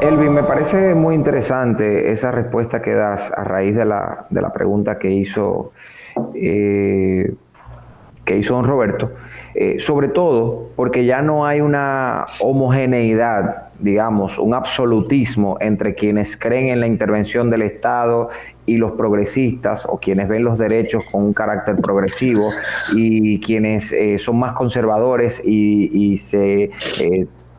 Elvin, me parece muy interesante esa respuesta que das a raíz de la pregunta eh, que hizo don Roberto, sobre todo porque ya no hay una homogeneidad, digamos, un absolutismo entre quienes creen en la intervención del Estado y los progresistas, o quienes ven los derechos con un carácter progresivo, y quienes son más conservadores y se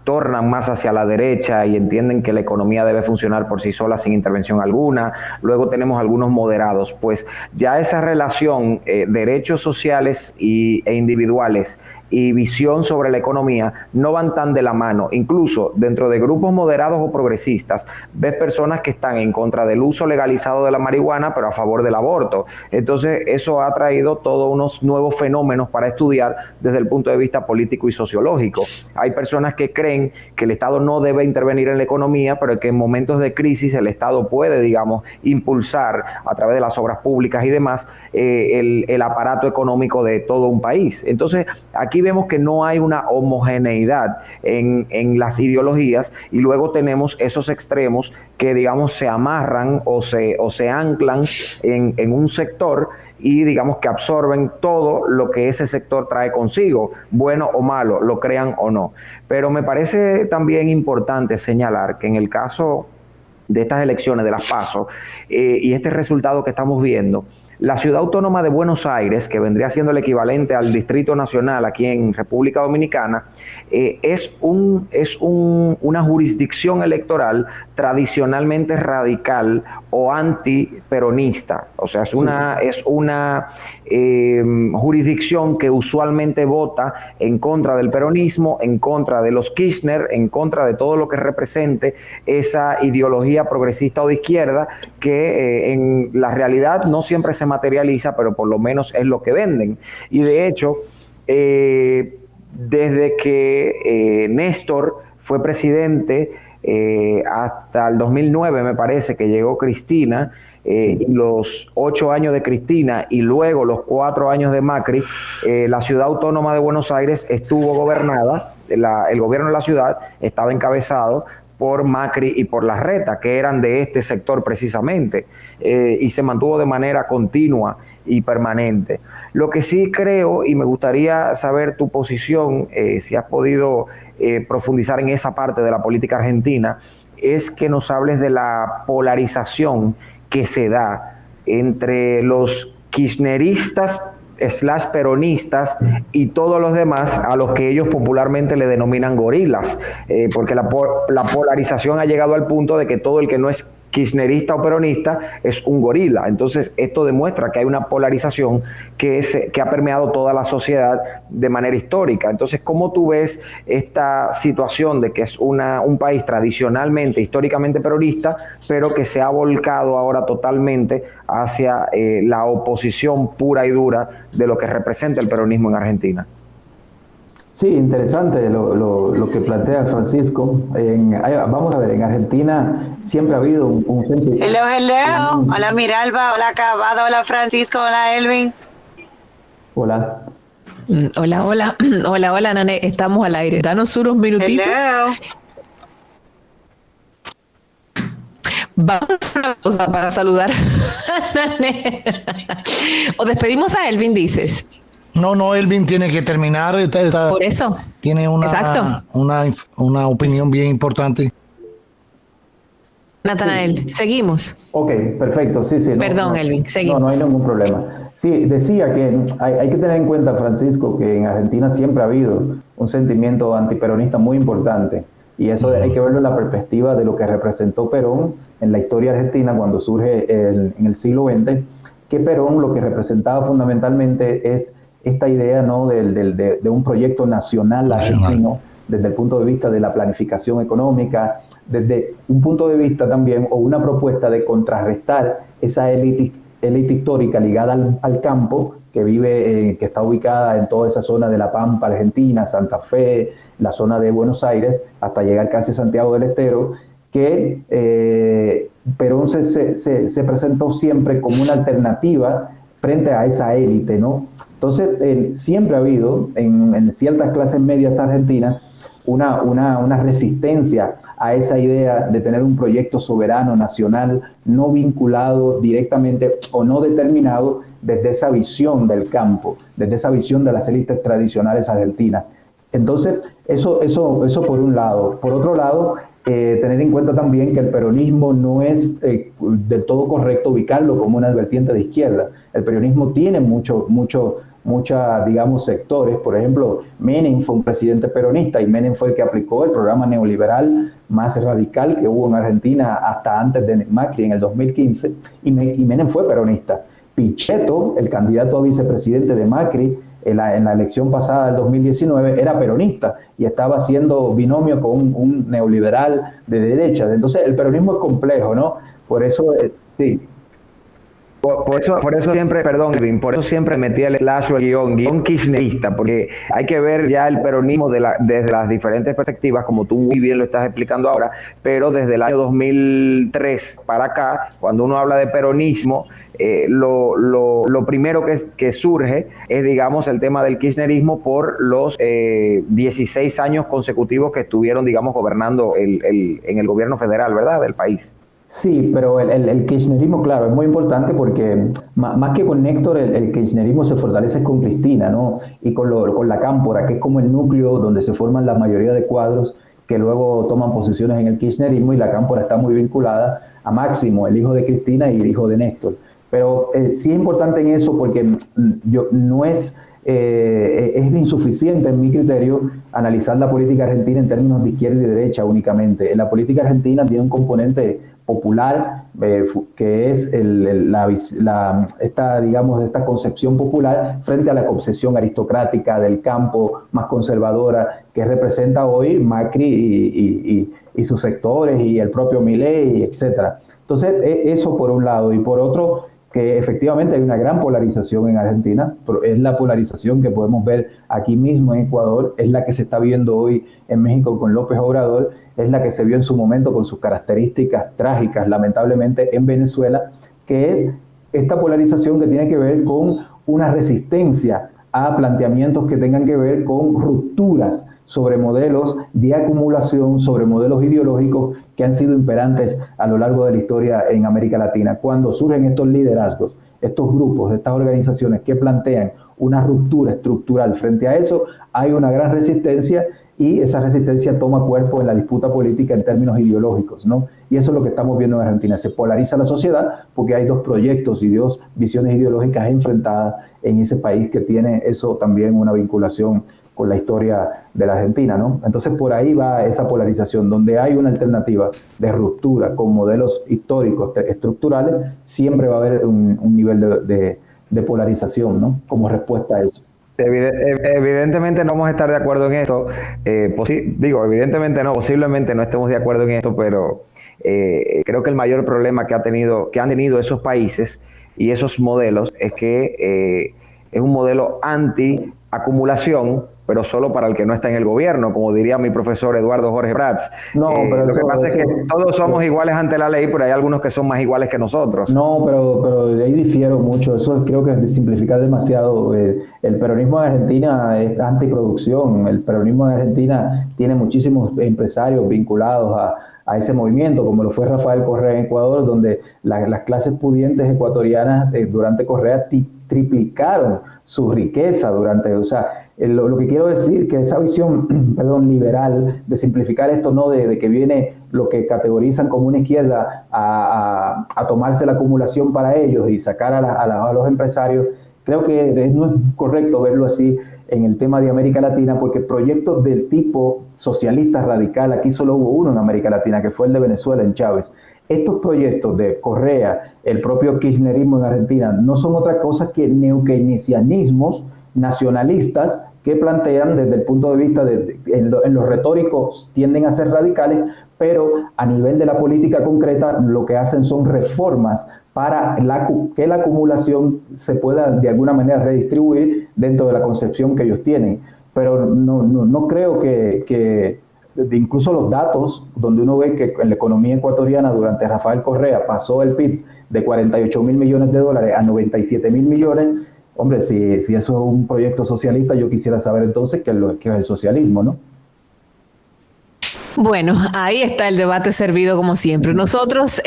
tornan más hacia la derecha y entienden que la economía debe funcionar por sí sola sin intervención alguna. Luego tenemos algunos moderados. Pues ya esa relación, derechos sociales e individuales y visión sobre la economía no van tan de la mano. Incluso dentro de grupos moderados o progresistas ves personas que están en contra del uso legalizado de la marihuana pero a favor del aborto. Entonces eso ha traído todos unos nuevos fenómenos para estudiar desde el punto de vista político y sociológico. Hay personas que creen que el Estado no debe intervenir en la economía, pero que en momentos de crisis el Estado puede, digamos, impulsar a través de las obras públicas y demás el aparato económico de todo un país. Entonces aquí vemos que no hay una homogeneidad en las ideologías, y luego tenemos esos extremos que, digamos, se amarran o se anclan en un sector y, digamos, que absorben todo lo que ese sector trae consigo, bueno o malo, lo crean o no. Pero me parece también importante señalar que en el caso de estas elecciones, de las PASO, y este resultado que estamos viendo, la Ciudad Autónoma de Buenos Aires, que vendría siendo el equivalente al Distrito Nacional aquí en República Dominicana, una jurisdicción electoral tradicionalmente radical o antiperonista. O sea, es una jurisdicción que usualmente vota en contra del peronismo, en contra de los Kirchner, en contra de todo lo que represente esa ideología progresista o de izquierda, que en la realidad no siempre se materializa, pero por lo menos es lo que venden. Y de hecho, desde que Néstor fue presidente, hasta el 2009 me parece que llegó Cristina, los 8 años de Cristina y luego los 4 años de Macri, la Ciudad Autónoma de Buenos Aires estuvo gobernada, el gobierno de la ciudad estaba encabezado por Macri y por Larreta, que eran de este sector precisamente, y se mantuvo de manera continua y permanente. Lo que sí creo, y me gustaría saber tu posición, si has podido profundizar en esa parte de la política argentina, es que nos hables de la polarización que se da entre los kirchneristas / peronistas y todos los demás, a los que ellos popularmente le denominan gorilas, porque la polarización ha llegado al punto de que todo el que no es kirchnerista o peronista es un gorila. Entonces esto demuestra que hay una polarización que ha permeado toda la sociedad de manera histórica. Entonces, ¿cómo tú ves esta situación de que es un país tradicionalmente, históricamente peronista, pero que se ha volcado ahora totalmente hacia la oposición pura y dura de lo que representa el peronismo en Argentina? Sí, interesante lo que plantea Francisco. Vamos a ver, en Argentina siempre ha habido un sentimiento. Hello. Hola Miralba, hola Cavada, hola Francisco, hola Elvin. Hola. Hola, Nane, estamos al aire. Danos unos minutitos. Hello. Vamos a hacer una cosa para saludar a Nane. O despedimos a Elvin, dices. No, Elvin tiene que terminar. Por eso. Tiene una opinión bien importante. Natanael, seguimos. Ok, perfecto. Sí. Perdón, Elvin, seguimos. No hay ningún problema. Sí, decía que hay que tener en cuenta, Francisco, que en Argentina siempre ha habido un sentimiento antiperonista muy importante. Y eso hay que verlo en la perspectiva de lo que representó Perón en la historia argentina cuando surge en el siglo XX, que Perón lo que representaba fundamentalmente es esta idea, ¿no?, de un proyecto nacional argentino, desde el punto de vista de la planificación económica, desde un punto de vista también, o una propuesta de contrarrestar esa élite histórica ligada al campo, que está ubicada en toda esa zona de La Pampa, Argentina, Santa Fe, la zona de Buenos Aires, hasta llegar casi a Santiago del Estero, que Perón se presentó siempre como una alternativa frente a esa élite, ¿no? Entonces, siempre ha habido en ciertas clases medias argentinas una resistencia a esa idea de tener un proyecto soberano, nacional, no vinculado directamente o no determinado desde esa visión del campo, desde esa visión de las élites tradicionales argentinas. Entonces, eso por un lado. Por otro lado, tener en cuenta también que el peronismo no es del todo correcto ubicarlo como una vertiente de izquierda. El peronismo tiene digamos, sectores. Por ejemplo, Menem fue un presidente peronista y Menem fue el que aplicó el programa neoliberal más radical que hubo en Argentina hasta antes de Macri en el 2015, y Menem fue peronista. Pichetto, el candidato a vicepresidente de Macri en la elección pasada del 2019, era peronista y estaba haciendo binomio con un neoliberal de derecha. Entonces el peronismo es complejo, ¿no? Por eso, sí. Por eso siempre, perdón, Elvin, por eso siempre metí el slash o el guión kirchnerista, porque hay que ver ya el peronismo desde las diferentes perspectivas, como tú muy bien lo estás explicando ahora, pero desde el año 2003 para acá, cuando uno habla de peronismo, lo primero que surge es, digamos, el tema del kirchnerismo por los 16 años consecutivos que estuvieron, digamos, gobernando en el gobierno federal, ¿verdad?, del país. Sí, pero el kirchnerismo, claro, es muy importante porque más que con Néstor, el kirchnerismo se fortalece con Cristina, ¿no? Y con la Cámpora, que es como el núcleo donde se forman la mayoría de cuadros que luego toman posiciones en el kirchnerismo, y la Cámpora está muy vinculada a Máximo, el hijo de Cristina y el hijo de Néstor. Pero sí es importante en eso porque es insuficiente en mi criterio analizar la política argentina en términos de izquierda y derecha únicamente. La política argentina tiene un componente popular, que es esta concepción popular frente a la concepción aristocrática del campo, más conservadora, que representa hoy Macri y sus sectores, y el propio Milei, etcétera. Entonces, eso por un lado. Y por otro, que efectivamente hay una gran polarización en Argentina, pero es la polarización que podemos ver aquí mismo en Ecuador, es la que se está viendo hoy en México con López Obrador, es la que se vio en su momento con sus características trágicas, lamentablemente, en Venezuela, que es esta polarización que tiene que ver con una resistencia a planteamientos que tengan que ver con rupturas sobre modelos de acumulación, sobre modelos ideológicos que han sido imperantes a lo largo de la historia en América Latina. Cuando surgen estos liderazgos, estos grupos, estas organizaciones que plantean una ruptura estructural frente a eso, hay una gran resistencia, y esa resistencia toma cuerpo en la disputa política en términos ideológicos, ¿no? Y eso es lo que estamos viendo en Argentina. Se polariza la sociedad porque hay dos proyectos y dos visiones ideológicas enfrentadas en ese país, que tiene eso también una vinculación con la historia de la Argentina, ¿no? Entonces por ahí va esa polarización, donde hay una alternativa de ruptura con modelos históricos estructurales, siempre va a haber un nivel de polarización, ¿no? Como respuesta a eso. Evidentemente no vamos a estar de acuerdo en esto, evidentemente no, posiblemente no estemos de acuerdo en esto, pero creo que el mayor problema que han tenido esos países y esos modelos es que es un modelo anti-acumulación, pero solo para el que no está en el gobierno, como diría mi profesor Eduardo Jorge Prats. No, pero lo que pasa es que todos somos iguales ante la ley, pero hay algunos que son más iguales que nosotros. No, pero ahí difiero mucho. Eso creo que es simplificar demasiado. El peronismo en Argentina es antiproducción. El peronismo en Argentina tiene muchísimos empresarios vinculados a ese movimiento, como lo fue Rafael Correa en Ecuador, donde las clases pudientes ecuatorianas durante Correa triplicaron su riqueza lo que quiero decir que esa visión, liberal, de simplificar esto, no de que viene lo que categorizan como una izquierda a tomarse la acumulación para ellos y sacar a los empresarios, creo que no es correcto verlo así en el tema de América Latina, porque proyectos del tipo socialista radical, aquí solo hubo uno en América Latina, que fue el de Venezuela, en Chávez. Estos proyectos de Correa, el propio kirchnerismo en Argentina, no son otra cosa que neokeynesianismos nacionalistas que plantean desde el punto de vista en los retóricos tienden a ser radicales, pero a nivel de la política concreta lo que hacen son reformas para que la acumulación se pueda de alguna manera redistribuir dentro de la concepción que ellos tienen. Pero no creo que incluso los datos donde uno ve que en la economía ecuatoriana durante Rafael Correa pasó el PIB de 48.000 millones de dólares a 97.000 millones. Hombre, si eso es un proyecto socialista, yo quisiera saber entonces qué es el socialismo, ¿no? Bueno, ahí está el debate servido como siempre. Nosotros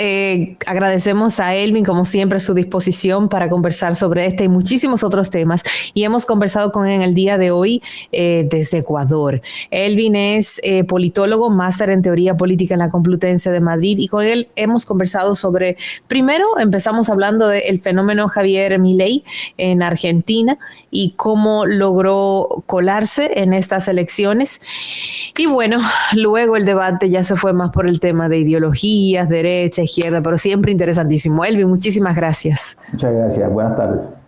agradecemos a Elvin como siempre su disposición para conversar sobre este y muchísimos otros temas y hemos conversado con él en el día de hoy desde Ecuador. Elvin es politólogo, máster en teoría política en la Complutense de Madrid y con él hemos conversado sobre, primero empezamos hablando del fenómeno Javier Milei en Argentina y cómo logró colarse en estas elecciones y bueno, luego el debate ya se fue más por el tema de ideologías, derecha, izquierda, pero siempre interesantísimo. Elvin, muchísimas gracias. Muchas gracias. Buenas tardes.